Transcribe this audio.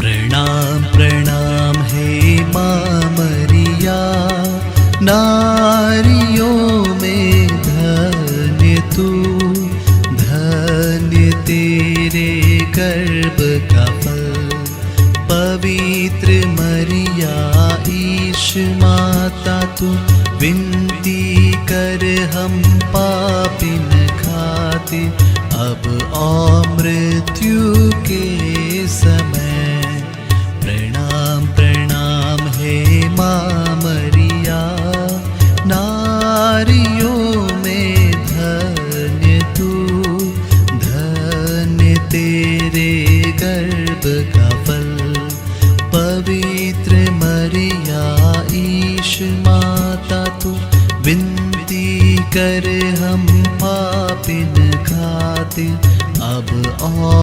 प्रणाम प्रणाम हे माँ मरिया, नारियों में धन्य तू, धन्य तेरे गर्भ का फल। पवित्र मरिया ईश माता तू, विनती कर हम पापिन खातिर, अब और मृत्यु के समय। प्रणाम प्रणाम हे माँ मरिया, नारियों में धन्य तू, धन्य तेरे गर्भ का फल। पवित्र मरिया ईश माता तू, विनती कर हम पापिन खातिर, अब और